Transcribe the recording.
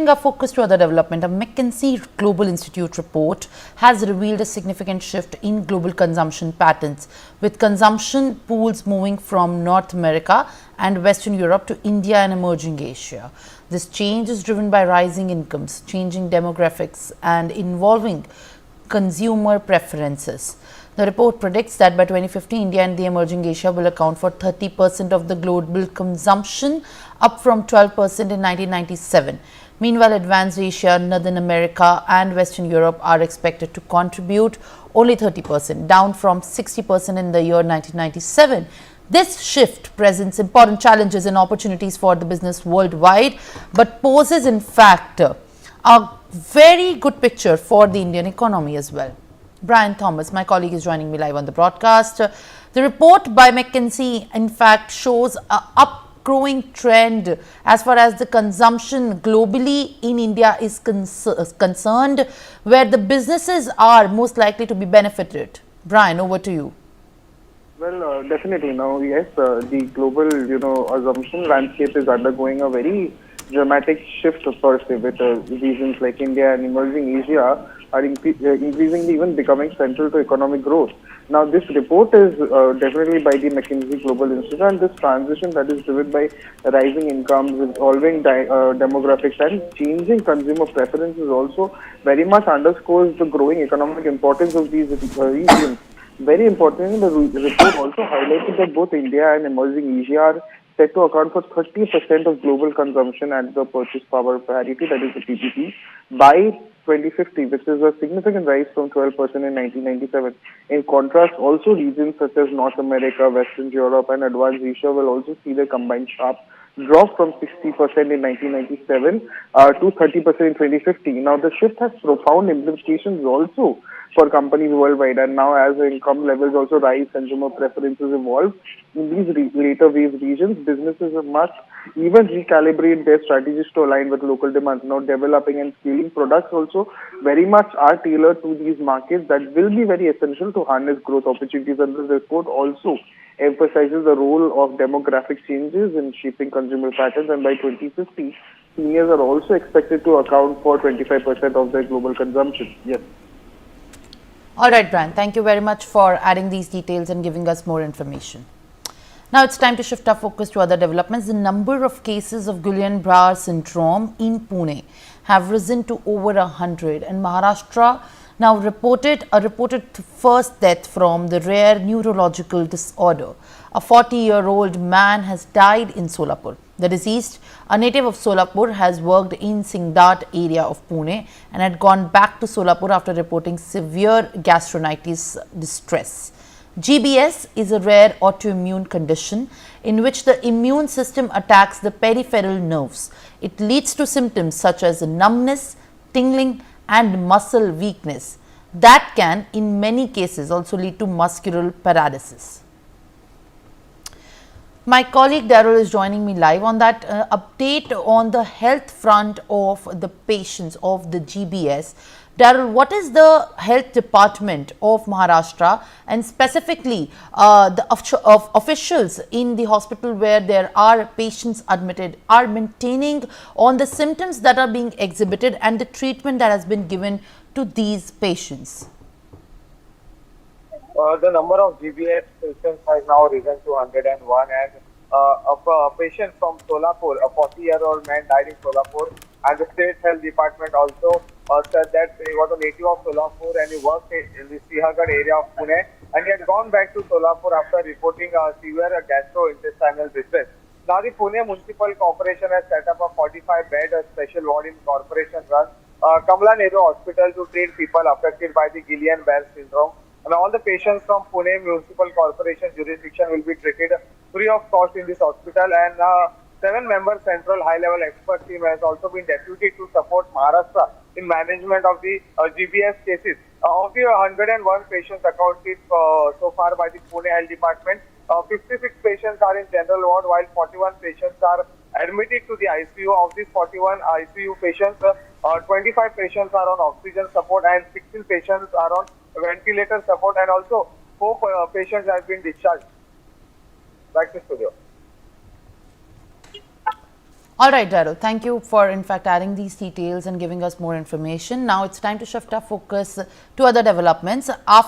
Shifting our focus to other development, a McKinsey Global Institute report has revealed a significant shift in global consumption patterns, with consumption pools moving from North America and Western Europe to India and emerging Asia. This change is driven by rising incomes, changing demographics, and involving consumer preferences. The report predicts that by 2050, India and the emerging Asia will account for 30% of the global consumption, up from 12% in 1997. Meanwhile, advanced Asia, Northern America, and Western Europe are expected to contribute only 30%, down from 60% in the year 1997. This shift presents important challenges and opportunities for the business worldwide, but poses, in fact, a very good picture for the Indian economy as well. Brian Thomas, my colleague, is joining me live on the broadcast. The report by McKinsey, in fact, shows an upgrowing trend as far as the consumption globally in India is concerned, where the businesses are most likely to be benefited. Brian, over to you. Well, definitely. Now, yes, the global, assumption landscape is undergoing a very dramatic shift per se, with regions like India and emerging Asia are increasingly even becoming central to economic growth. Now, this report is definitely by the McKinsey Global Institute, and this transition that is driven by rising incomes, evolving demographics, and changing consumer preferences also very much underscores the growing economic importance of these regions. Very importantly, the report also highlighted that both India and emerging Asia are set to account for 30% of global consumption at the purchase power parity, that is the PPP, by 2050, which is a significant rise from 12% in 1997. In contrast, also regions such as North America, Western Europe, and advanced Asia will also see their combined sharp drop from 60% in 1997 to 30% in 2050. Now, the shift has profound implications also for companies worldwide, and now as income levels also rise, consumer preferences evolve. In these later wave regions, businesses must even recalibrate their strategies to align with local demands. Now, developing and scaling products also very much are tailored to these markets that will be very essential to harness growth opportunities. And this report also emphasizes the role of demographic changes in shaping consumer patterns, and by 2050, seniors are also expected to account for 25% of their global consumption. Yes. All right, Brian, thank you very much for adding these details and giving us more information. Now it's time to shift our focus to other developments. The number of cases of Guillain-Barré syndrome in Pune have risen to over 100, and Maharashtra now reported first death from the rare neurological disorder. A 40-year-old man has died in Solapur. The deceased, a native of Solapur, has worked in Singdat area of Pune and had gone back to Solapur after reporting severe gastronitis distress. GBS is a rare autoimmune condition in which the immune system attacks the peripheral nerves. It leads to symptoms such as numbness, tingling, and muscle weakness that can, in many cases, also lead to muscular paralysis. My colleague Darrell is joining me live on that update on the health front of the patients of the GBS. Darrell, what is the health department of Maharashtra, and specifically the officials in the hospital where there are patients admitted are maintaining on the symptoms that are being exhibited and the treatment that has been given to these patients? The number of GBS patients has now risen to 101, and a patient from Solapur, a 40-year-old man, died in Solapur, and the state health department also said that he was a native of Solapur and he worked in the Sihagarh area of Pune, and he had gone back to Solapur after reporting severe gastrointestinal distress. Now, the Pune Municipal Corporation has set up a 45-bed special ward in corporation run Kamala Nehru Hospital to treat people affected by the Guillain-Barré syndrome. And all the patients from Pune Municipal Corporation jurisdiction will be treated free of cost in this hospital, and 7-member central high-level expert team has also been deputed to support Maharashtra in management of the GBS cases. Of the 101 patients accounted so far by the Pune Health Department, 56 patients are in general ward, while 41 patients are admitted to the ICU. Of these 41 ICU patients, 25 patients are on oxygen support and 16 patients are on ventilator support, and also 4 patients have been discharged. Back to studio. All right, Daryl, thank you for in fact adding these details and giving us more information. Now it's time to shift our focus to other developments. After